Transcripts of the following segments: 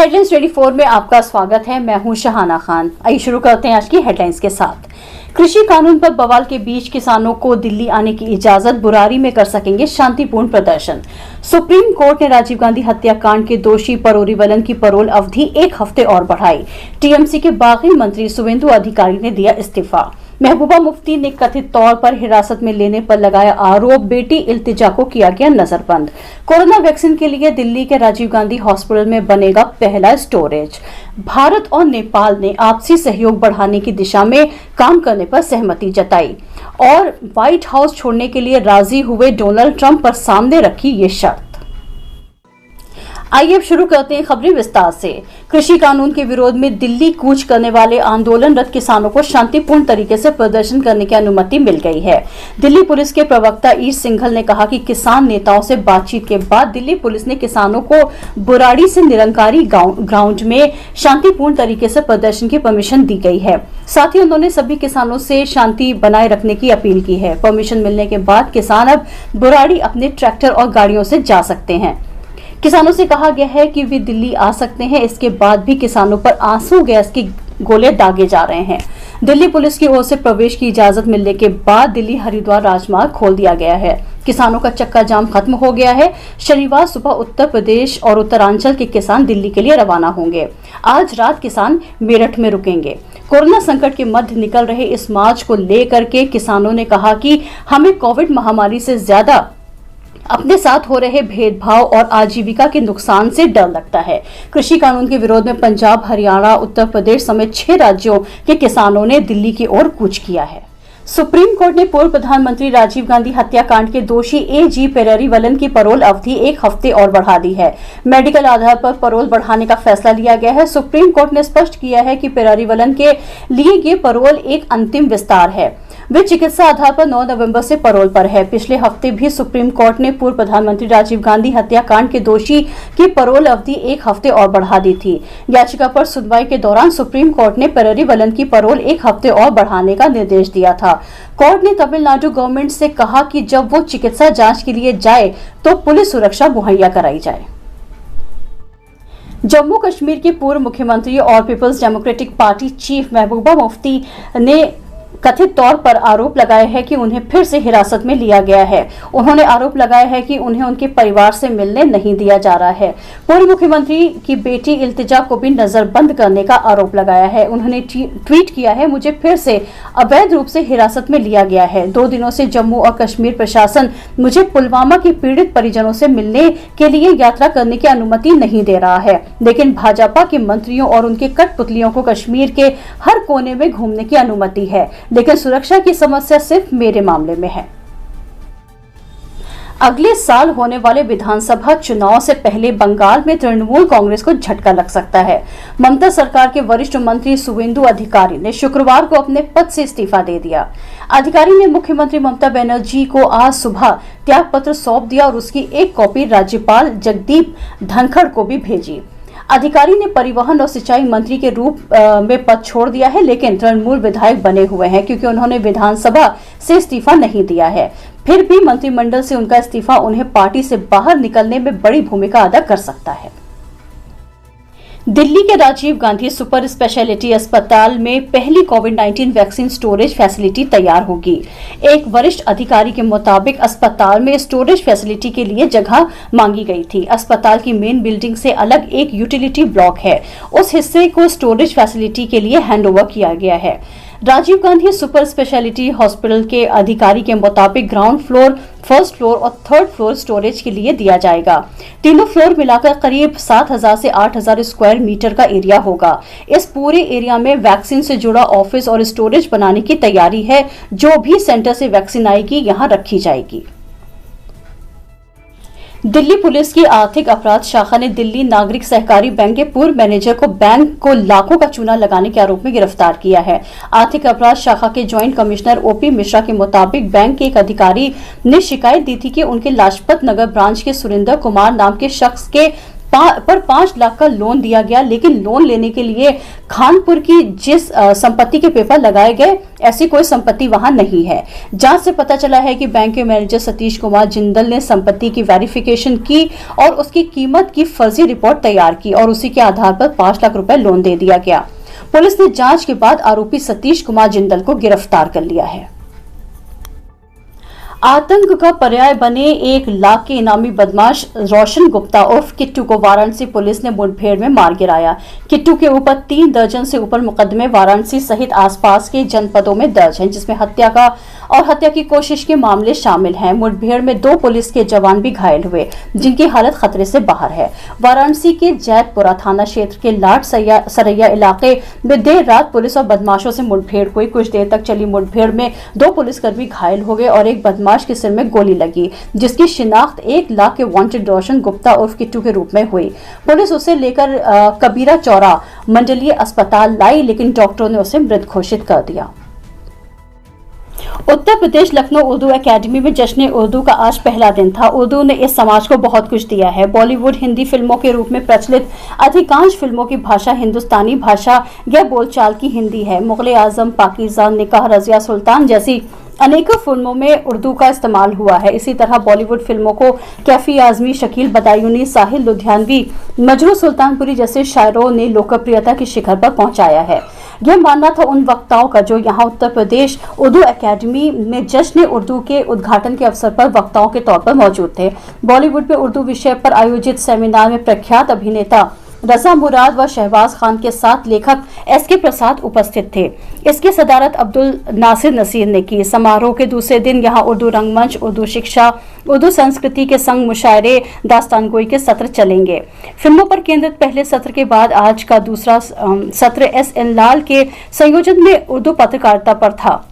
Headlines 24 में आपका स्वागत है। मैं हूं शहाना खान। आइए शुरू करते हैं आज की हेडलाइंस के साथ। कृषि कानून पर बवाल के बीच किसानों को दिल्ली आने की इजाजत, बुराड़ी में कर सकेंगे शांतिपूर्ण प्रदर्शन। सुप्रीम कोर्ट ने राजीव गांधी हत्याकांड के दोषी परोरी वलन की परोल अवधि 1 हफ्ते और बढ़ाई। टीएमसी के बागी मंत्री शुवेंदु अधिकारी ने दिया इस्तीफा। महबूबा मुफ्ती ने कथित तौर पर हिरासत में लेने पर लगाया आरोप, बेटी इल्तिजा को किया गया नजरबंद। कोरोना वैक्सीन के लिए दिल्ली के राजीव गांधी हॉस्पिटल में बनेगा पहला स्टोरेज। भारत और नेपाल ने आपसी सहयोग बढ़ाने की दिशा में काम करने पर सहमति जताई और व्हाइट हाउस छोड़ने के लिए राजी हुए डोनाल्ड ट्रंप पर सामने रखी ये शर्त। आइए अब शुरू करते हैं खबरें विस्तार से। कृषि कानून के विरोध में दिल्ली कूच करने वाले आंदोलनरत किसानों को शांतिपूर्ण तरीके से प्रदर्शन करने की अनुमति मिल गई है। दिल्ली पुलिस के प्रवक्ता ईश सिंघल ने कहा कि किसान नेताओं से बातचीत के बाद दिल्ली पुलिस ने किसानों को बुराड़ी से निरंकारी ग्राउंड में शांतिपूर्ण तरीके से प्रदर्शन की परमिशन दी गई है। साथ ही उन्होंने सभी किसानों से शांति बनाए रखने की अपील की है। परमिशन मिलने के बाद किसान अब बुराड़ी अपने ट्रैक्टर और गाड़ियों से जा सकते हैं। किसानों से कहा गया है कि वे दिल्ली आ सकते हैं। इसके बाद भी किसानों पर आंसू गैस के गोले दागे जा रहे हैं। दिल्ली पुलिस की ओर से प्रवेश की इजाजत मिलने के बाद दिल्ली हरिद्वार राजमार्ग खोल दिया गया है। किसानों का चक्का जाम खत्म हो गया है। शनिवार सुबह उत्तर प्रदेश और उत्तरांचल के किसान दिल्ली के लिए रवाना होंगे। आज रात किसान मेरठ में रुकेंगे। कोरोना संकट के मध्य निकल रहे इस मार्च को लेकर के किसानों ने कहा कि हमें कोविड महामारी से ज्यादा अपने साथ हो रहे भेदभाव और आजीविका के नुकसान से डर लगता है। कृषि कानून के विरोध में पंजाब, हरियाणा, उत्तर प्रदेश समेत 6 राज्यों के किसानों ने दिल्ली की ओर कूच किया है। सुप्रीम कोर्ट ने पूर्व प्रधानमंत्री राजीव गांधी हत्याकांड के दोषी एजी पेरोरी वलन की परोल अवधि 1 हफ्ते और बढ़ा दी है। मेडिकल आधार पर परोल बढ़ाने का फैसला लिया गया है। सुप्रीम कोर्ट ने स्पष्ट किया है कि पेरोरी वलन के लिए ये परोल एक अंतिम विस्तार है। वे चिकित्सा आधार पर 9 नवंबर से परोल पर है। पिछले हफ्ते भी सुप्रीम कोर्ट ने पूर्व प्रधानमंत्री राजीव गांधी हत्याकांड के दोषी की परोल अवधि 1 हफ्ते और बढ़ा दी थी। याचिका पर सुनवाई के दौरान सुप्रीम कोर्ट ने पेरोरी वलन की परोल 1 हफ्ते और बढ़ाने का निर्देश दिया था। कोर्ट ने तमिलनाडु गवर्नमेंट से कहा कि जब वो चिकित्सा जांच के लिए जाए तो पुलिस सुरक्षा मुहैया कराई जाए। जम्मू कश्मीर के पूर्व मुख्यमंत्री और peoples democratic party chief Mehbooba Mufti ने कथित तौर पर आरोप लगाया है कि उन्हें फिर से हिरासत में लिया गया है। उन्होंने आरोप लगाया है कि उन्हें उनके परिवार से मिलने नहीं दिया जा रहा है। पूर्व मुख्यमंत्री की बेटी इल्तिजा को भी नजरबंद करने का आरोप लगाया है। उन्होंने ट्वीट किया है, मुझे फिर से अवैध रूप से हिरासत में लिया गया है। 2 दिनों से जम्मू और कश्मीर प्रशासन मुझे पुलवामा के पीड़ित परिजनों से मिलने के लिए यात्रा करने की अनुमति नहीं दे रहा है, लेकिन भाजपा के मंत्रियों और उनके कठपुतलियों को कश्मीर के हर कोने में घूमने की अनुमति है, लेकिन सुरक्षा की समस्या सिर्फ मेरे मामले में है। अगले साल होने वाले विधानसभा चुनाव से पहले बंगाल में तृणमूल कांग्रेस को झटका लग सकता है। ममता सरकार के वरिष्ठ मंत्री शुवेंदु अधिकारी ने शुक्रवार को अपने पद से इस्तीफा दे दिया। अधिकारी ने मुख्यमंत्री ममता बनर्जी को आज सुबह त्यागपत्र सौंप दिया और उसकी एक कॉपी राज्यपाल जगदीप धनखड़ को भी भेजी। अधिकारी ने परिवहन और सिंचाई मंत्री के रूप में पद छोड़ दिया है, लेकिन तृणमूल विधायक बने हुए हैं क्योंकि उन्होंने विधानसभा से इस्तीफा नहीं दिया है। फिर भी मंत्रिमंडल से उनका इस्तीफा उन्हें पार्टी से बाहर निकलने में बड़ी भूमिका अदा कर सकता है। दिल्ली के राजीव गांधी सुपर स्पेशलिटी अस्पताल में पहली कोविड-19 वैक्सीन स्टोरेज फैसिलिटी तैयार होगी। एक वरिष्ठ अधिकारी के मुताबिक अस्पताल में स्टोरेज फैसिलिटी के लिए जगह मांगी गई थी। अस्पताल की मेन बिल्डिंग से अलग एक यूटिलिटी ब्लॉक है, उस हिस्से को स्टोरेज फैसिलिटी के लिए हैंडओवर किया गया है। Rajiv Gandhi super speciality hospital के अधिकारी के मुताबिक ग्राउंड फ्लोर, फर्स्ट फ्लोर और थर्ड फ्लोर स्टोरेज के लिए दिया जाएगा। तीनों फ्लोर मिलाकर करीब 7,000 से 8,000 स्क्वायर मीटर का एरिया होगा। इस पूरे एरिया में वैक्सीन से जुड़ा ऑफिस और स्टोरेज बनाने की तैयारी है। जो भी सेंटर से वैक्सीन आएगी यहां रखी जाएगी। दिल्ली पुलिस की आर्थिक अपराध शाखा ने दिल्ली नागरिक सहकारी बैंक के पूर्व मैनेजर को बैंक को लाखों का चूना लगाने के आरोप में गिरफ्तार किया है। आर्थिक अपराध शाखा के ज्वाइंट कमिश्नर ओपी मिश्रा के मुताबिक बैंक के एक अधिकारी ने शिकायत दी थी कि उनके लाजपत नगर ब्रांच के सुरेंद्र कुमार नाम के शख्स के पर 5 लाख का लोन दिया गया, लेकिन लोन लेने के लिए खानपुर की जिस संपत्ति के पेपर लगाए गए, ऐसी कोई संपत्ति वहां नहीं है। जांच से पता चला है कि बैंक के मैनेजर सतीश कुमार जिंदल ने संपत्ति की वेरिफिकेशन की और उसकी कीमत की फर्जी रिपोर्ट तैयार की और उसी के आधार पर 5 लाख रुपए लोन दे दिया गया। पुलिस ने जांच के बाद आरोपी सतीश कुमार जिंदल को गिरफ्तार कर लिया है। आतंक का पर्याय बने 1 लाख के इनामी बदमाश रोशन गुप्ता उर्फ किट्टू को वाराणसी पुलिस ने मुठभेड़ में मार गिराया। किट्टू के ऊपर 3 दर्जन से ऊपर मुकदमे वाराणसी सहित आसपास के जनपदों में दर्ज हैं, जिसमें हत्या की कोशिश के मामले शामिल हैं। मुठभेड़ में 2 पुलिस के जवान भी घायल हुए, जिनकी हालत खतरे से बाहर है। वाराणसी के जैतपुरा थाना क्षेत्र के लाट सरैया इलाके में देर रात पुलिस और बदमाशों से मुठभेड़ हुई। कुछ देर तक चली मुठभेड़ में 2 पुलिसकर्मी घायल हो गए और एक बदमाश के सिर में गोली लगी, जिसकी शिनाख्त 1 लाख के वांटेड रोशन गुप्ता उर्फ किट्टू के रूप में हुई। पुलिस उसे लेकर कबीरा चौरा मंडलीय अस्पताल लाई, लेकिन डॉक्टरों ने उसे मृत घोषित कर दिया। उत्तर प्रदेश लखनऊ उर्दू एकेडमी में जश्न उर्दू का आज पहला दिन था। उर्दू ने इस समाज को बहुत कुछ दिया है। बॉलीवुड हिंदी फिल्मों के रूप में प्रचलित अधिकांश फिल्मों की भाषा हिंदुस्तानी भाषा या बोलचाल की हिंदी है। मुगल आजम, पाकीज़ा, निकाह, रज़िया सुल्तान जैसी अनेकों फिल्मों में उर्दू का इस्तेमाल हुआ है। इसी तरह बॉलीवुड फिल्मों को कैफी आजमी, शकील बदायूनी, साहिल लुधियानवी, मजरू सुल्तानपुरी जैसे शायरों ने लोकप्रियता की शिखर पर पहुंचाया है। यह मानना था उन वक्ताओं का जो यहाँ उत्तर प्रदेश उर्दू एकेडमी में जश्न उर्दू के उद्घाटन के अवसर पर वक्ताओं के तौर पर मौजूद थे। बॉलीवुड में उर्दू विषय पर आयोजित सेमिनार में प्रख्यात अभिनेता रजा मुराद व शहबाज खान के साथ लेखक SK प्रसाद उपस्थित थे। इसकी सदारत अब्दुल नासिर नसीर ने की। समारोह के दूसरे दिन यहाँ उर्दू रंगमंच, उर्दू शिक्षा, उर्दू संस्कृति के संग मुशायरे, दास्तानगोई के सत्र चलेंगे। फिल्मों पर केंद्रित पहले सत्र के बाद आज का दूसरा सत्र SN लाल के संयोजन में उर्दू पत्रकारिता पर था।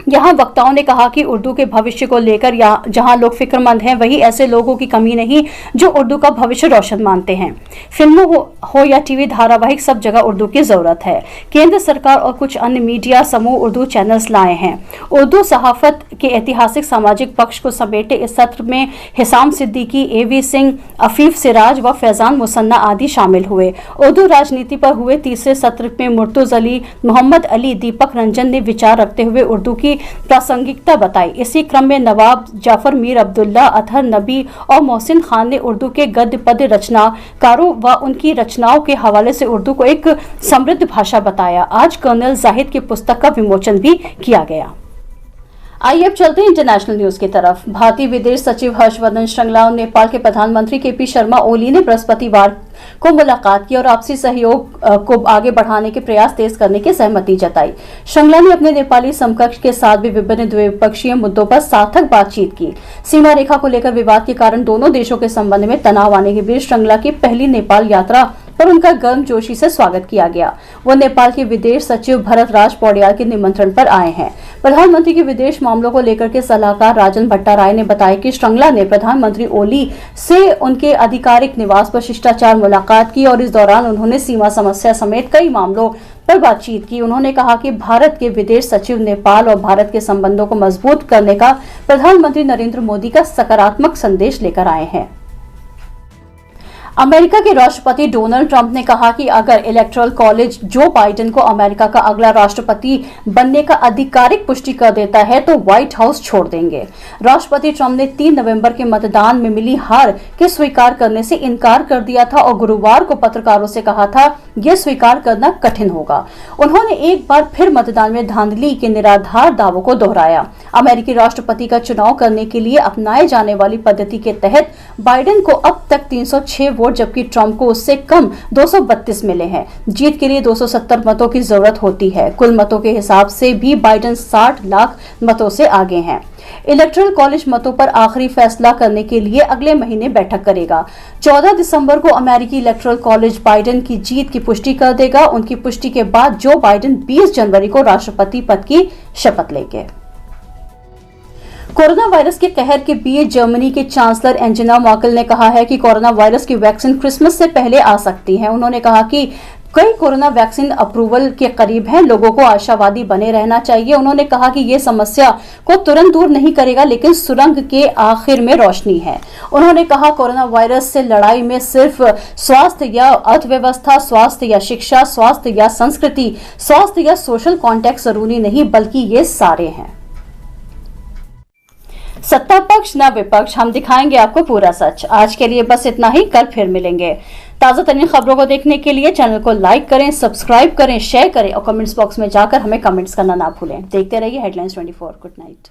यहाँ वक्ताओं ने कहा कि उर्दू के भविष्य को लेकर जहाँ लोग फिक्रमंद हैं, वही ऐसे लोगों की कमी नहीं जो उर्दू का भविष्य रोशन मानते हैं। फिल्मों हो या टीवी धारावाहिक, सब जगह उर्दू की जरूरत है। केंद्र सरकार और कुछ अन्य मीडिया समूह उर्दू चैनल्स लाए हैं। उर्दू सहाफत के ऐतिहासिक सामाजिक पक्ष को समेटे इस सत्र में हिसाम सिद्दीकी, AV सिंह, अफीफ सिराज व फैजान मुसन्ना आदि शामिल हुए। उर्दू राजनीति पर हुए तीसरे सत्र में मुर्तुज अली, मोहम्मद अली, दीपक रंजन ने विचार रखते हुए उर्दू की प्रासंगिकता बताई। इसी क्रम में नवाब जाफर मीर अब्दुल्ला, अतहर नबी और मोहसिन खान ने उर्दू के गद्य पद्य रचनाकारों व उनकी रचनाओं के हवाले से उर्दू को एक समृद्ध भाषा बताया। आज कर्नल जाहिद की पुस्तक का विमोचन भी किया गया। आइए अब चलते हैं इंटरनेशनल न्यूज की तरफ। भारतीय विदेश सचिव हर्षवर्धन श्रृंगला और नेपाल के प्रधानमंत्री KP शर्मा ओली ने बृहस्पतिवार को मुलाकात की और आपसी सहयोग को आगे बढ़ाने के प्रयास तेज करने की सहमति जताई। श्रृंगला ने अपने नेपाली समकक्ष के साथ भी विभिन्न द्विपक्षीय मुद्दों पर सार्थक बातचीत की। सीमा रेखा को लेकर विवाद के कारण दोनों देशों के संबंध में तनाव आने के बीच श्रृंगला की पहली नेपाल यात्रा पर उनका गर्मजोशी से स्वागत किया गया। वो नेपाल के विदेश सचिव भरत राज पौड्याल के निमंत्रण पर आए हैं। प्रधानमंत्री के विदेश मामलों को लेकर के सलाहकार राजन भट्टाराय ने बताया कि श्रृंगला ने प्रधानमंत्री ओली से उनके आधिकारिक निवास पर शिष्टाचार मुलाकात की और इस दौरान उन्होंने सीमा समस्या समेत कई मामलों पर बातचीत की। उन्होंने कहा कि भारत के विदेश सचिव नेपाल और भारत के संबंधों को मजबूत करने का प्रधानमंत्री नरेंद्र मोदी का सकारात्मक संदेश लेकर आए हैं। अमेरिका के राष्ट्रपति डोनाल्ड ट्रंप ने कहा कि अगर इलेक्टोरल कॉलेज जो बाइडेन को अमेरिका का अगला राष्ट्रपति बनने का आधिकारिक पुष्टि कर देता है तो व्हाइट हाउस छोड़ देंगे। राष्ट्रपति ट्रंप ने 3 नवंबर के मतदान में मिली हार के स्वीकार करने से इनकार कर दिया था और गुरुवार को पत्रकारों से कहा था यह स्वीकार करना कठिन होगा। उन्होंने एक बार फिर मतदान में धांधली के निराधार दावों को दोहराया। अमेरिकी राष्ट्रपति का चुनाव करने के लिए अपनाए जाने वाली पद्धति के तहत बाइडेन को अब तक 306 वोट जबकि ट्रंप को उससे कम 232 मिले हैं। जीत के लिए 270 मतों की जरूरत होती है। कुल मतों के हिसाब से भी बाइडेन 60 लाख मतों से आगे हैं। इलेक्टोरल कॉलेज मतों पर आखिरी फैसला करने के लिए अगले महीने बैठक करेगा। 14 दिसंबर को अमेरिकी इलेक्टोरल कॉलेज बाइडेन की जीत की पुष्टि कर देगा। उनकी पुष्टि के बाद जो बाइडेन 20 जनवरी को राष्ट्रपति पद की शपथ लेंगे। कोरोना वायरस के कहर के बीच जर्मनी के चांसलर एंजेला मर्केल ने कहा है कि कोरोना वायरस की वैक्सीन क्रिसमस से पहले आ सकती है। उन्होंने कहा कि कई कोरोना वैक्सीन अप्रूवल के करीब हैं, लोगों को आशावादी बने रहना चाहिए। उन्होंने कहा कि ये समस्या को तुरंत दूर नहीं करेगा, लेकिन सुरंग के आखिर में रोशनी है। उन्होंने कहा कोरोना वायरस से लड़ाई में सिर्फ स्वास्थ्य या अर्थव्यवस्था, स्वास्थ्य या शिक्षा, स्वास्थ्य या संस्कृति, स्वास्थ्य या सोशल कॉन्टेक्ट जरूरी नहीं, बल्कि ये सारे हैं। सत्ता पक्ष न विपक्ष, हम दिखाएंगे आपको पूरा सच। आज के लिए बस इतना ही, कल फिर मिलेंगे। ताजा तरीन खबरों को देखने के लिए चैनल को लाइक करें, सब्सक्राइब करें, शेयर करें और कमेंट्स बॉक्स में जाकर हमें कमेंट्स करना ना भूलें। देखते रहिए हेडलाइंस 24। Good night.